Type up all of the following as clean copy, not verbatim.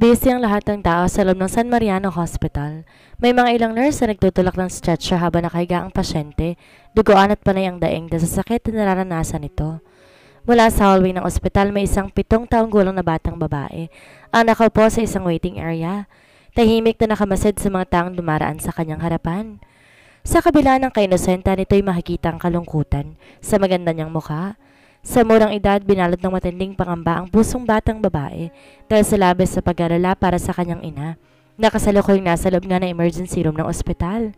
Busy ang lahat ng tao sa loob ng San Mariano Hospital. May mga ilang nurse na nagtutulak ng stretcher habang nakahiga ang pasyente, duguan at panay ang daing dahil sa sakit na nararanasan nito. Mula sa hallway ng ospital may isang 7 taong gulang na batang babae ang nakaupo sa isang waiting area. Tahimik na nakamasid sa mga taong dumaraan sa kanyang harapan. Sa kabila ng kainosenta nito'y makikita ang kalungkutan sa maganda niyang mukha. Sa murang edad, binalot ng matinding pangamba ang pusong batang babae dahil sa labis sa pag-alala para sa kanyang ina na kasalukuyang nasa loob nga ng emergency room ng ospital.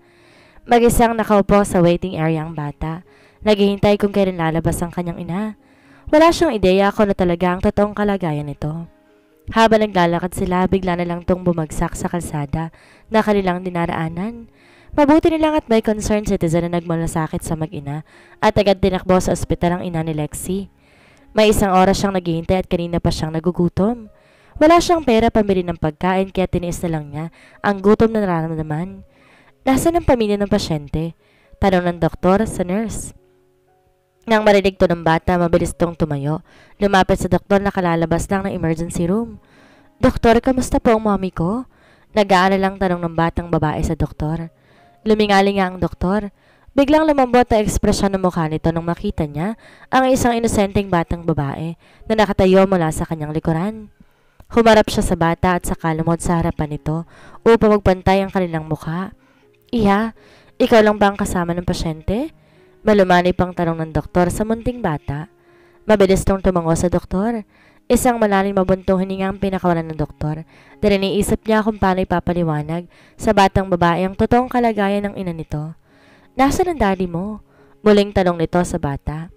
Mag-isang nakaupo sa waiting area ang bata, naghihintay kung kailan lalabas ang kanyang ina. Wala siyang ideya kung na talaga ang totoong kalagayan nito. Habang naglalakad sila, bigla na lang tong bumagsak sa kalsada na kanilang dinaraanan. Mabuti nilang at may concerned citizen na nagmalasakit sa mag-ina at agad tinakbo sa ospital ang ina ni Lexie. May 1 oras siyang naghihintay at kanina pa siyang nagugutom. Wala siyang pera pambili ng pagkain kaya tiniis na lang niya ang gutom na nararamdaman. Nasaan ang pamilya ng pasyente? Tanong ng doktor sa nurse. Nang marinig to ng bata, mabilis tong tumayo. Lumapit sa doktor na kalalabas lang ng emergency room. Doktor, kamusta po ang mommy ko? Nag-aalalang tanong ng batang babae sa doktor. Lumingali nga ang doktor. Biglang lumambot ang ekspresyon ng mukha nito nang makita niya ang isang inosenteng batang babae na nakatayo mula sa kanyang likuran. Humarap siya sa bata at saka lumod sa harapan nito upang magpantay ang kanilang mukha. Iha, ikaw lang ba ang kasama ng pasyente? Malumanay pang tanong ng doktor sa munting bata. Mabilis tong tumango sa doktor. Isang malalim mabuntong hininga ang pinakawalan ng doktor dahil iniisip niya kung paano ipapaliwanag sa batang babae ang totoong kalagayan ng ina nito. Nasaan ang daddy mo? Muling tanong nito sa bata.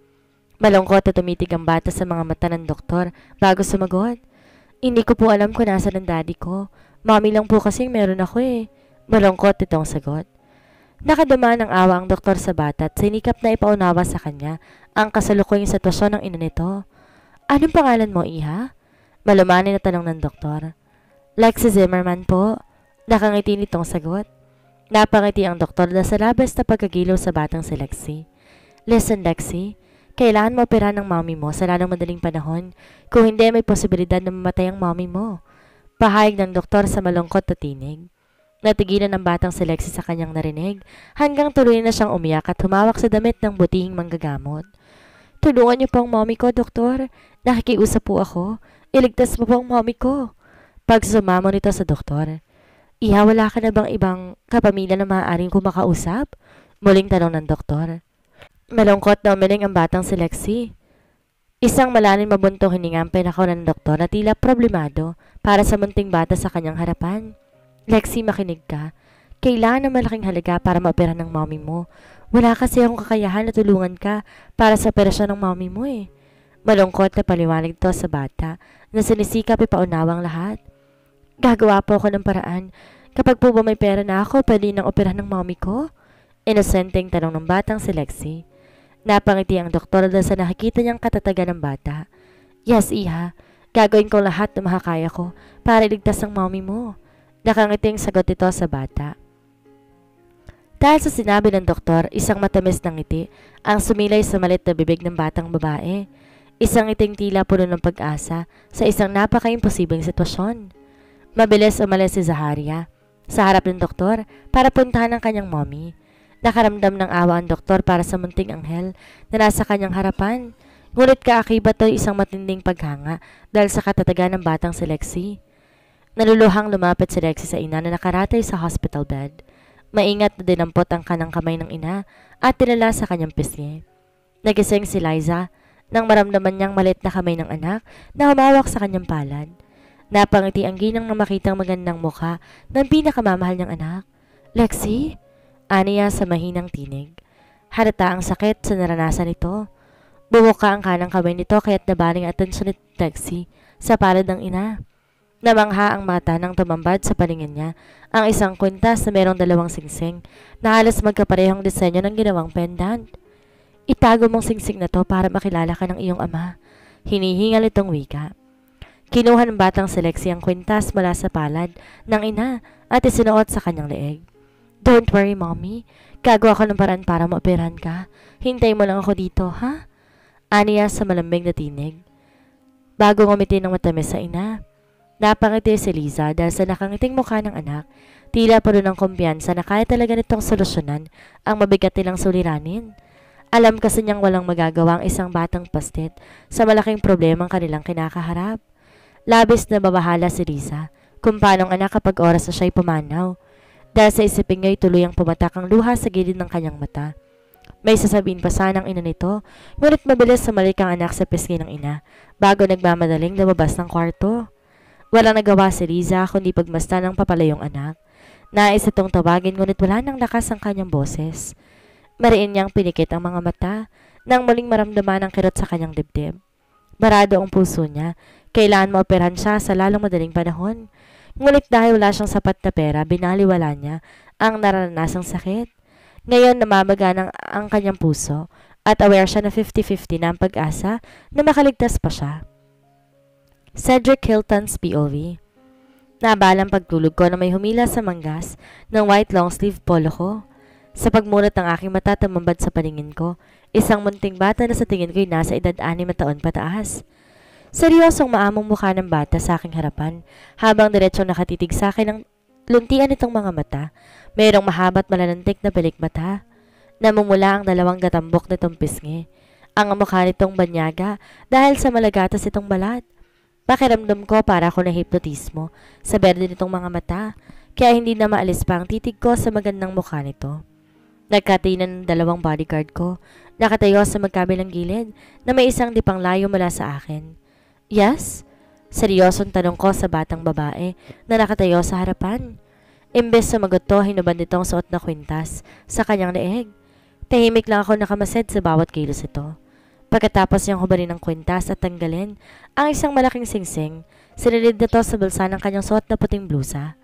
Malungkot at tumitig ang bata sa mga mata ng doktor bago sumagot. Hindi ko po alam kung nasaan ang daddy ko. Mami lang po kasing meron ako eh. Malungkot itong sagot. Nakadama ng awa ang doktor sa bata at sinikap na ipaunawa sa kanya ang kasalukuyang sitwasyon ng ina nito. Anong pangalan mo, iha? Malumanay na tanong ng doktor. Lexie Zimmerman po. Nakangiti nitong sagot. Napangiti ang doktor dahil sa labis na pagkagiliw sa batang si Lexie. Listen, Lexie. Kailangan mo operahan ng mommy mo sa lalong madaling panahon. Kung hindi, may posibilidad na mamatay ang mommy mo. Pahayag ng doktor sa malungkot na tinig. Natigilan ng batang si Lexie sa kanyang narinig hanggang tuloy na siyang umiyak at humawak sa damit ng butihing manggagamot. Tulungan niyo po ang mommy ko, doktor. Nakikiusap po ako. Iligtas mo po ang mommy ko. Pag sumamo nito sa doktor. Iha, wala ka na bang ibang kapamilya na maaaring kumakausap? Muling tanong ng doktor. Malungkot na umiling ang batang si Lexie. Isang malalim mabuntong hininga ang pinakawalan ng doktor na tila problemado para sa munting bata sa kanyang harapan. Lexie, makinig ka. Kailangan ng malaking halaga para maopera ng mommy mo. Wala kasi akong kakayahan na tulungan ka para sa operasyon ng mommy mo eh. Malungkot na paliwanag ito sa bata na sinisikap ipaunawang lahat. Gagawa po ako ng paraan. Kapag po ba may pera na ako, pwede nang operahan ng mommy ko? Inosenteng tanong ng batang si Lexie. Napangiti ang doktor dahil sa nakikita niyang katatagan ng bata. Yes, iha. Gagawin ko lahat na makakaya ko para iligtas ang mommy mo. Nakangiting sagot ito sa bata. Dahil sa sinabi ng doktor, isang matamis na ngiti ang sumilay sa malit na bibig ng batang babae. Isang ngiting tila puno ng pag-asa sa isang napaka-imposibleng sitwasyon. Mabilis umalis si Zaharia sa harap ng doktor para puntahan ang kanyang mommy. Nakaramdam ng awa ang doktor para sa munting anghel na nasa kanyang harapan. Ngunit kaakibat ito isang matinding paghanga dahil sa katatagan ng batang si Lexie. Naluluhang lumapit si Lexie sa ina na nakaratay sa hospital bed. Maingat na dinampot ang kanang kamay ng ina at tinala sa kanyang pisngi. Nagising si Liza nang maramdaman niyang malit na kamay ng anak na humawak sa kanyang palad. Napangiti ang ginang na makitang magandang mukha ng pinakamamahal niyang anak. Lexie? Aniya sa mahinang tinig. Halata ang sakit sa naranasan nito. Bumuka ang kanang kamay nito kaya't nabaling atensyon ni Lexie sa palad ng ina. Namangha ang mata nang tumambad sa paningin niya ang isang kwintas na merong 2 singsing na halos magkaparehong disenyo ng ginawang pendant. Itago mong singsing na to para makilala ka ng iyong ama. Hinihingal itong wika. Kinuha ng batang si Lexie ang kwintas mula sa palad ng ina at isinuot sa kanyang leeg. Don't worry, mommy. Gagawa ko ng paraan para maoperahan ka. Hintay mo lang ako dito, ha? Aniya sa malambing na tinig. Bago ngumiti ng matamis sa ina. Napangiti si Liza dahil sa nakangiting mukha ng anak. Tila puno ng kumpiyansa na kaya talaga nitong solusyonan ang mabigat nilang suliranin. Alam kasi niyang walang magagawa ang isang batang pastit sa malaking problemang kanilang kinakaharap. Labis na babahala si Liza kung paanong anak kapag oras na siya'y pumanaw. Dahil sa isipin nga'y tuluyang pumatak ang luha sa gilid ng kanyang mata. May sasabihin pa sana ang ina nito, ngunit mabilis sumalik ang anak sa pisngi ng ina bago nagmamadaling lumabas ng kwarto. Walang nagawa si Liza kundi pagmasdan ng papalayong anak. Nais itong tawagin ngunit wala nang lakas ang kanyang boses. Mariin niyang pinikit ang mga mata nang muling maramdaman ang kirot sa kanyang dibdib. Barado ang puso niya, kailangan maoperahan siya sa lalong madaling panahon. Ngunit dahil wala siyang sapat na pera, binaliwala niya ang naranasang sakit. Ngayon namamaga ang kanyang puso at aware siya na 50-50 na ang pag-asa na makaligtas pa siya. Cedric Hilton's POV. Nabalang pagtulog ko na may humila sa manggas ng white long sleeve polo ko. Sa pagmulat ng aking mata tumambad sa paningin ko, isang munting bata na sa tingin ko'y nasa edad 6 na taon pataas. Seryosong maamong mukha ng bata sa aking harapan habang diretsong nakatitig sa akin ang luntian nitong mga mata. Mayroong mahaba't malanantik na pilik mata. Namumula ang dalawang gatambok nitong pisngi. Ang mukha nitong banyaga dahil sa malagatas itong balat. Pakiramdam ko para ako na hipnotismo sa berde nitong mga mata, kaya hindi na maalis pa ang titig ko sa magandang mukha nito. Nagkatinan ng dalawang bodyguard ko, nakatayo sa magkabilang gilid na may isang dipang layo mula sa akin. Yes? Seryosong tanong ko sa batang babae na nakatayo sa harapan. Imbes sumagot to, hinubad nitong suot na kwintas sa kanyang leeg. Tahimik lang ako nakamasid sa bawat kilos ito. Pagkatapos niyang hubarin ng kwintas at tanggalin ang isang malaking singsing, sinilid na to sa bulsa ng kanyang suot na puting blusa.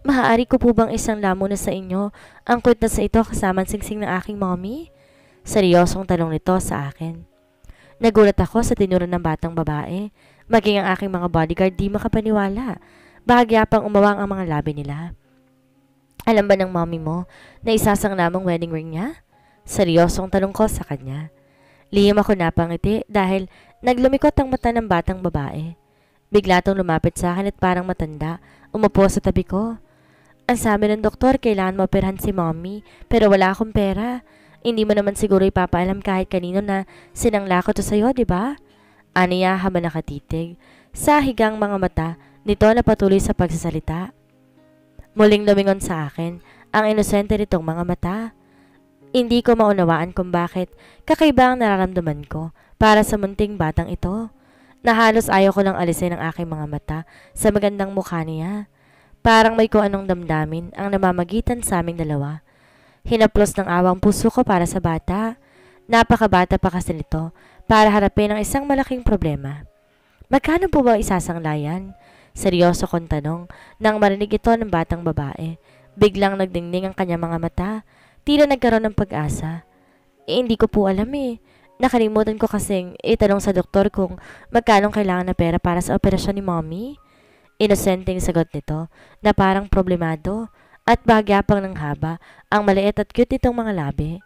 Maaari ko po bang isang lamo na sa inyo ang kwintas na ito kasama ang singsing ng aking mommy? Seryosong tanong nito sa akin. Nagulat ako sa tinuro ng batang babae. Maging ang aking mga bodyguard di makapaniwala. Bahagya pang umawang ang mga labi nila. Alam ba ng mommy mo na isasang namang wedding ring niya? Seryosong tanong ko sa kanya. Lihim ako napangiti dahil naglumikot ang mata ng batang babae. Bigla tong lumapit sa akin at parang matanda, umupo sa tabi ko. Ang sabi ng doktor, kailangan maoperahan si mommy pero wala akong pera. Hindi mo naman siguro ipapaalam kahit kanino na sinangla ko to sa'yo, di ba? Aniya habang nakatitig. Sa higang mga mata, nito na patuloy sa pagsasalita. Muling lumingon sa akin ang inosente nitong mga mata. Hindi ko maunawaan kung bakit kakaiba ang nararamdaman ko para sa munting batang ito. Na halos ayaw ko lang alisin ang aking mga mata sa magandang mukha niya. Parang may kung anong damdamin ang namamagitan sa aming dalawa. Hinaplos ng awang puso ko para sa bata. Napakabata pa kasi nito para harapin ang isang malaking problema. Magkano po ba isasanglayan? Seryoso kong tanong nang marinig ito ng batang babae. Biglang nagdingning ang kanyang mga mata. Tila nagkaroon ng pag-asa. Hindi ko po alam eh. Nakalimutan ko kasing itanong sa doktor kung magkano kailangan na pera para sa operasyon ni mommy. Inosenteng sagot nito na parang problemado at bahagya pang ng haba ang maliit at cute nitong mga labi.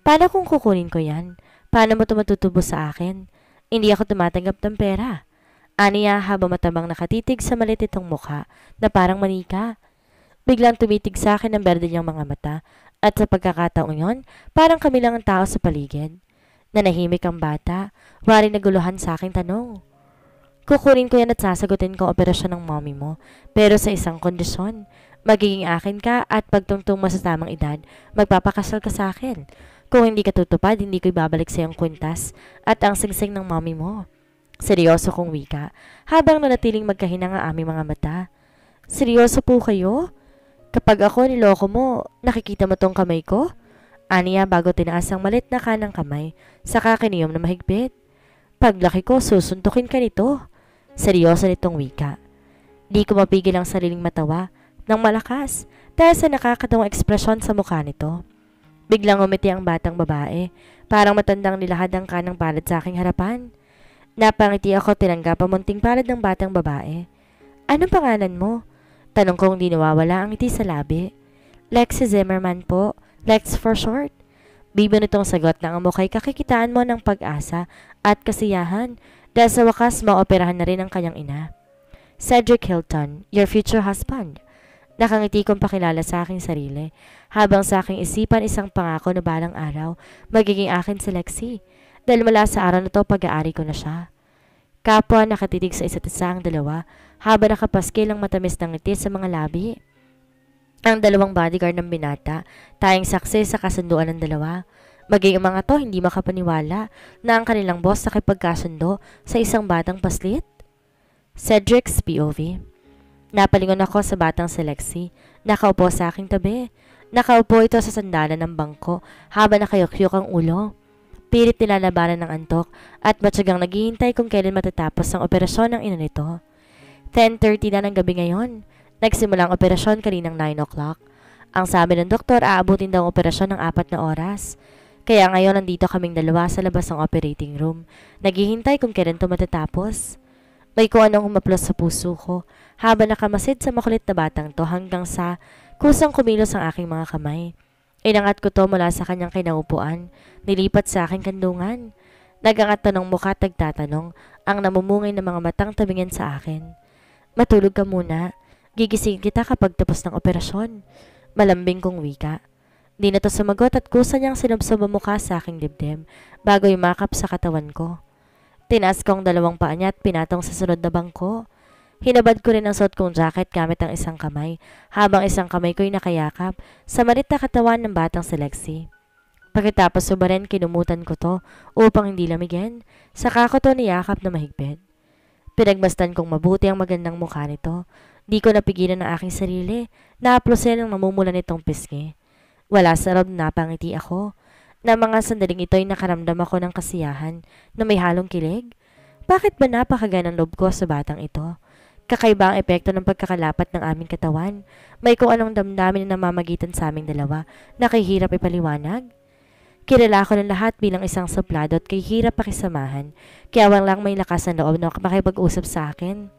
Paano kung kukunin ko yan? Paano mo tumatutubo sa akin? Hindi ako tumatanggap ng pera. Aniya habang matabang nakatitig sa maliit itong mukha na parang manika. Biglang tumitig sa akin ang berde niyang mga mata. At sa pagkakataong yon, parang kami lang ang tao sa paligid. Nanahimik ang bata, waring naguluhan sa aking tanong. Kukunin ko yan at sasagutin ko ang operasyon ng mommy mo, pero sa isang kondisyon. Magiging akin ka at pagtungtong mo sa tamang edad, magpapakasal ka sa akin. Kung hindi ka tutupad, hindi ko ibabalik sa iyong kwintas at ang singsing ng mommy mo. Seryoso kong wika, habang nanatiling magkahinang ang aming mga mata. Seryoso po kayo? Kapag ako niloko mo, nakikita mo tong kamay ko? Aniya bago tinaas ang malit na kanang kamay, saka kiniyom na mahigpit. Paglaki ko, susuntukin ka nito. Seryoso nitong wika. Di ko mapigil ang sariling matawa ng malakas dahil sa nakakatawang ekspresyon sa mukha nito. Biglang umiti ang batang babae, parang matandang nilahad ang kanang palad sa aking harapan. Napangiti ako tinanggap ang munting palad ng batang babae. Anong pangalan mo? Tanong kong di nawawala ang ngiti sa labi. Lexi Zimmerman po, Lex for short. Bibo nitong sagot na ang mukha'y kakikitaan mo ng pag-asa at kasiyahan dahil sa wakas maoperahan na rin ang kanyang ina. Cedric Hilton, your future husband. Nakangiti kong pakilala sa aking sarili, habang sa aking isipan isang pangako na balang araw, magiging akin si Lexie. Dahil mula sa araw na to, pag-aari ko na siya. Kapwa nakatitig sa isa't isa ang dalawa, habang nakapaskil ang matamis ng ngiti sa mga labi. Ang dalawang bodyguard ng binata, tayong saksi sa kasunduan ng dalawa. Maging mga to hindi makapaniwala na ang kanilang boss nakipagkasundo sa isang batang paslit. Cedric's POV. Napalingon ako sa batang si Lexie. Nakaupo sa aking tabi. Nakaupo ito sa sandalan ng bangko habang nakayukyuk ang ulo. Pilit nilalabanan ng antok at matyagang naghihintay kung kailan matatapos ang operasyon ng ina nito. 10:30 na ng gabi ngayon. Nagsimula ang operasyon kaninang 9 o'clock. Ang sabi ng doktor, aabutin daw ang operasyon ng 4 na oras. Kaya ngayon nandito kaming dalawa sa labas ng operating room. Naghihintay kung kailan ito matatapos. May kung anong humaplos sa puso ko habang nakamasid sa makulit na batang to hanggang sa kusang kumilos ang aking mga kamay. Inangat ko to mula sa kanyang kinaupuan, nilipat sa aking kandungan. Nagangat to ng mukha at nagtatanong, ang namumungay ng mga matang tabingin sa akin. Matulog ka muna, gigising kita kapag tapos ng operasyon. Malambing kong wika. Di na to sumagot at kusa niyang sinubsob ang mukha sa aking dibdib bago yumakap sa katawan ko. Tinaas kong dalawang paa niya at pinatong sa sunod na bangko. Hinabad ko rin ang suot kong jacket gamit ang isang kamay, habang isang kamay ko'y nakayakap sa malit na katawan ng batang si Lexie. Pagkatapos subarin, kinumutan ko to upang hindi lamigin. Saka ko to niyakap na mahigpit. Pinagmasdan kong mabuti ang magandang mukha nito. Di ko napigilan ang aking sarili na aplosin ang namumula nitong pisngi. Wala sa loob, napangiti ako. Na mga sandaling ito'y nakaramdam ako ng kasiyahan na may halong kilig. Bakit ba napakaganang loob ko sa batang ito? Kakaiba ang epekto ng pagkakalapat ng aming katawan. May kung anong damdamin na namamagitan sa aming dalawa na kay hirap ipaliwanag. Kilala ko ng lahat bilang isang suplado at kay hirap pakisamahan, kaya walang may lakas ng loob na makipag-usap sa akin.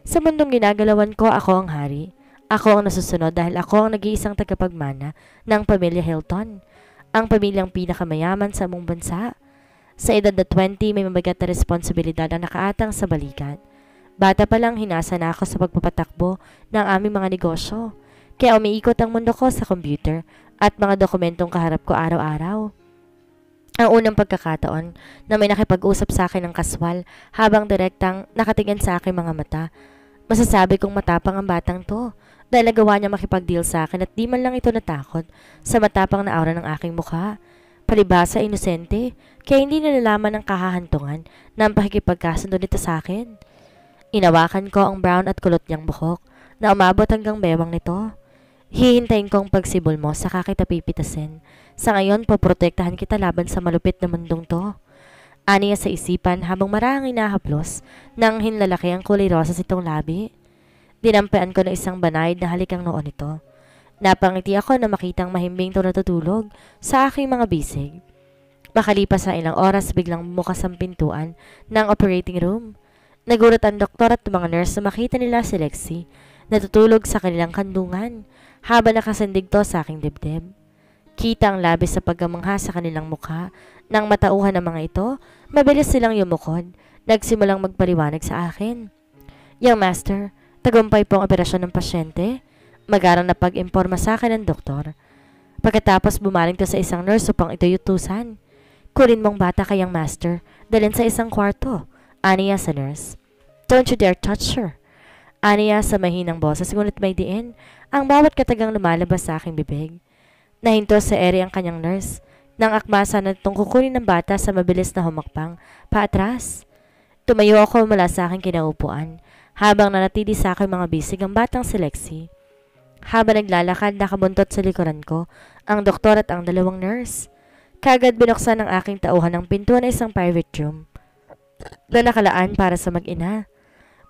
Sa mundong ginagalawan ko, ako ang hari. Ako ang nasusunod dahil ako ang nag-iisang tagapagmana ng pamilya Hilton. Ang pamilyang pinakamayaman sa among bansa. Sa edad na 20, may mabigat na responsibilidad ang nakaatang sa balikat. Bata pa lang, hinasa na ako sa pagpapatakbo ng aming mga negosyo. Kaya umiikot ang mundo ko sa computer at mga dokumentong kaharap ko araw-araw. Ang unang pagkakataon na may nakipag-usap sa akin ng kaswal habang direktang nakatingin sa aking mga mata, masasabi kong matapang ang batang to. Dahil nagawa niya makipag-deal sa akin at di man lang ito natakot sa matapang na aura ng aking mukha. Palibhasa, inosente, kaya hindi nalalaman ang kahahantungan ng pakikipagkasundo nito sa akin. Inawakan ko ang brown at kulot niyang buhok na umabot hanggang bewang nito. Hihintayin kong pagsibol mo sa kita pipitasin. Sa ngayon, poprotektahan kita laban sa malupit na mundong to. Aniya sa isipan habang marang inahaplos nang hinlalaki ang kulay rosas itong labi. Dinampian ko na isang banayad na halikang noon ito. Napangiti ako na makitang mahimbing to natutulog sa aking mga bisig. Makalipas sa ilang oras, biglang bumukas ang pintuan ng operating room. Nagulat ang doktor at mga nurse na makita nila si Lexie natutulog sa kanilang kandungan habang nakasandig to sa aking dibdib. Kita ang labis sa pagkamangha sa kanilang mukha. Nang matauhan ng mga ito, mabilis silang yumukod. Nagsimulang magpaliwanag sa akin. Young master, tagumpay po ang operasyon ng pasyente. Magarang na pag-imporma sa akin ng doktor. Pagkatapos bumaling to sa isang nurse upang ito yutusan. Kunin mong bata kayang master, dalhin sa isang kwarto. Aniya sa nurse. Don't you dare touch her. Aniya sa mahinang boses, ngunit may diin ang bawat katagang lumalabas sa aking bibig. Nahinto sa ere ang kanyang nurse. Nang akmasa na itong kukunin ng bata sa mabilis na humakbang paatras. Tumayo ako mula sa aking kinaupuan habang nanatili sa aking mga bisig ang batang si Lexie. Habang naglalakad, nakabuntot sa likuran ko ang doktor at ang dalawang nurse. Kagad binuksan ng aking tauhan ng pintuan ng isang private room na nakalaan para sa mag-ina.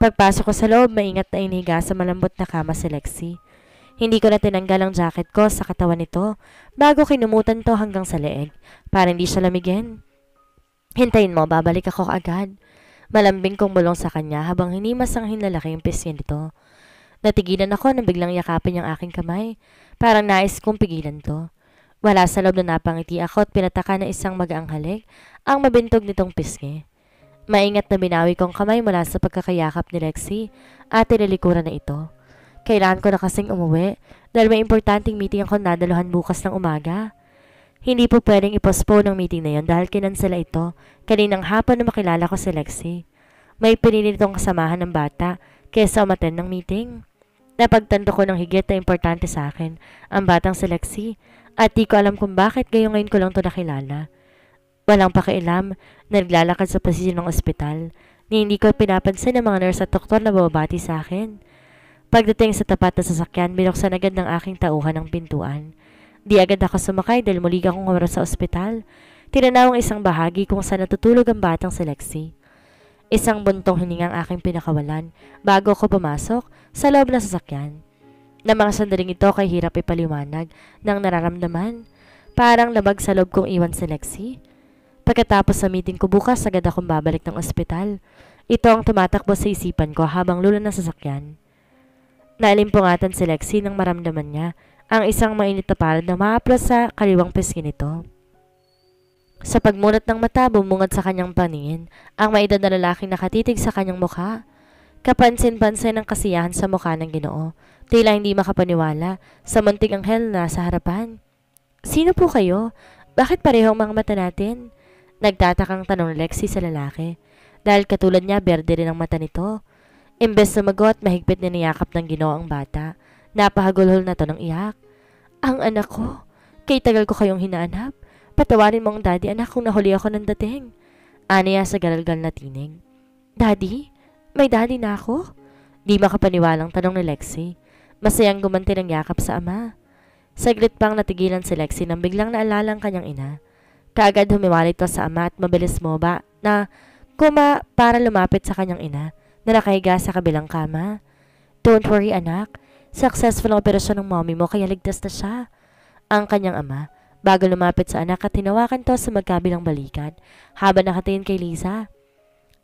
Pagpasok ko sa loob, maingat na inihiga sa malambot na kama si Lexie. Hindi ko na tinanggal ang jacket ko sa katawan nito bago kinumutan to hanggang sa leeg para hindi siya lamigin. Hintayin mo, babalik ako agad. Malambing kong bulong sa kanya habang hinimas ang hinlalaki yung pisngi nito. Natigilan ako nang biglang yakapin yung aking kamay. Parang nais kong pigilan to. Wala sa loob na napangiti ako at pinataka na isang magaang halik ang mabintog nitong pisngi. Maingat na binawi kong kamay mula sa pagkakayakap ni Lexi at tinalikuran na ito. Kailangan ko na kasing umuwi dahil may importanteng meeting akong dadaluhan bukas ng umaga. Hindi po pwedeng i-postpone ang meeting na yon dahil kinansela ito kaninang hapon na makilala ko si Lexi. May pinili nitong kasamahan ng bata kaysa umattend ng meeting. Napagtanto ko ng higit na importante sa akin ang batang si Lexi at di ko alam kung bakit ngayon ko lang ito nakilala. Walang pakialam na naglalakad sa posisyon ng ospital ni hindi ko pinapansin ng mga nurse at doktor na babati sa akin. Pagdating sa tapat na sasakyan, binuksan agad ng aking tauhan ang pintuan. Di agad ako sumakay dahil muli akong oras sa ospital. Tinanaw ang isang bahagi kung saan natutulog ang batang si Lexi. Isang buntong hiningang aking pinakawalan bago ako pumasok sa loob ng sasakyan. Na mga sandaling ito kay hirap ipaliwanag ng nararamdaman. Parang labag sa loob kong iwan si Lexi. Pagkatapos sa meeting ko bukas, agad akong babalik ng ospital. Ito ang tumatakbo sa isipan ko habang lulan ng sasakyan. Naalimpungatan si Lexi nang maramdaman niya ang isang mainit na palad na maaplas sa kaliwang pisngi nito. Sa pagmunat ng mata, bumungad sa kanyang paningin ang maedad na lalaking nakatitig sa kanyang mukha. Kapansin-pansin ang kasiyahan sa mukha ng Ginoo. Tila hindi makapaniwala sa munting anghel na sa harapan. Sino po kayo? Bakit pareho ang mga mata natin? Nagtatakang tanong ni Lexi sa lalaki. Dahil katulad niya, berde rin ang mata nito. Imbes na magot, mahigpit na niyakap ng Ginoo ang bata. Napahagulhol na to ng iyak. Ang anak ko, kay tagal ko kayong hinaanap. Patawarin mo ang daddy anak kung nahuli ako ng dating. Aniya sa garalgal na tinig. Daddy? May daddy na ako? Di makapaniwalang tanong ni Lexi. Masayang gumanti ng yakap sa ama. Saglit pang natigilan si Lexi nang biglang naalala ang kanyang ina. Kaagad humiwalay ito sa ama at mabilis moba na para lumapit sa kanyang ina na nakahiga sa kabilang kama. Don't worry anak, successful ang operasyon ng mommy mo kaya ligtas na siya. Ang kanyang ama bago lumapit sa anak at tinawakan to sa magkabilang balikan habang nakatingin kay Liza.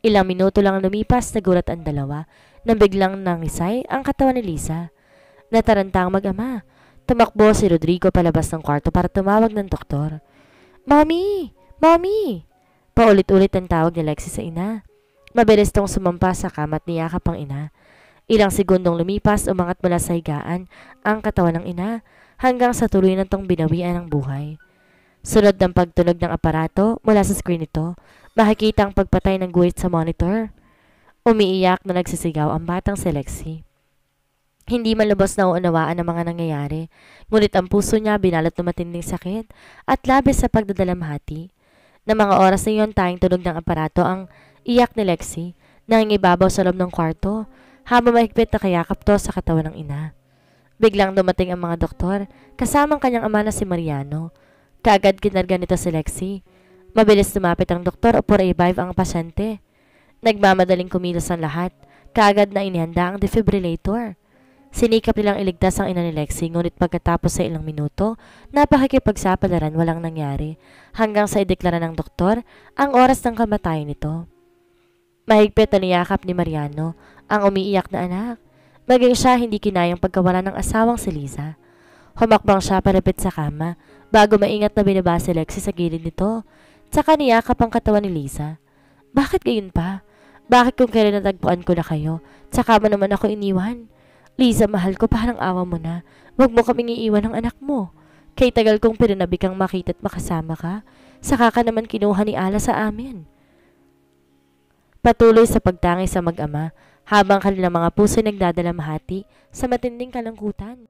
Ilang minuto lang lumipas, nagulat ang dalawa nang biglang nangisay ang katawan ni Liza. Nataranta ang mag-ama. Tumakbo si Rodrigo palabas ng kwarto para tumawag ng doktor. Mommy! Mommy! Paulit-ulit ang tawag ni Lexi sa ina. Mabilis tong sumampa sa kama at niyakap ang ina. Ilang segundong lumipas, umangat mula sa higaan ang katawan ng ina hanggang sa tuloy na tong binawian ng buhay. Sunod ng pagtunog ng aparato mula sa screen nito, makikita ang pagpatay ng guhit sa monitor. Umiiyak na nagsisigaw ang batang si Lexi. Hindi man lubos na uunawaan ang mga nangyayari, ngunit ang puso niya binalot ng matinding sakit at labis sa pagdadalamhati. Na mga oras na iyon tayong tunog ng aparato ang iyak ni Lexi, nangingibabaw sa loob ng kwarto, habang mahigpit na kayakap to sa katawan ng ina. Biglang dumating ang mga doktor, kasamang kanyang ama na si Mariano. Kaagad kinarga nito si Lexi. Mabilis lumapit ang doktor upang i-revive ang pasyente. Nagmamadaling kumilos ang lahat, kaagad na inihanda ang defibrillator. Sinikap nilang iligtas ang ina ni Lexi, ngunit pagkatapos sa ilang minuto, napakikipagsapalaran walang nangyari, hanggang sa ideklara ng doktor ang oras ng kamatayan nito. Mahigpit na niyakap ni Mariano ang umiiyak na anak. Maging siya hindi kinayang pagkawala ng asawang si Liza. Humakbang siya palapit sa kama, bago maingat na binaba si Lexi sa gilid nito, tsaka niyakap ang katawan ni Liza. Bakit gayon pa? Bakit kung kailan natagpuan ko na kayo, tsaka mo naman ako iniwan? Liza, mahal ko, parang awa mo na. Huwag mo kaming iiwan ng anak mo. Kay tagal kong pinanabi kang makita at makasama ka, saka ka naman kinuha ni Ala sa amin. Patuloy sa pagtangay sa mag-ama, habang kanilang mga puso nagdadalamhati sa matinding kalungkutan.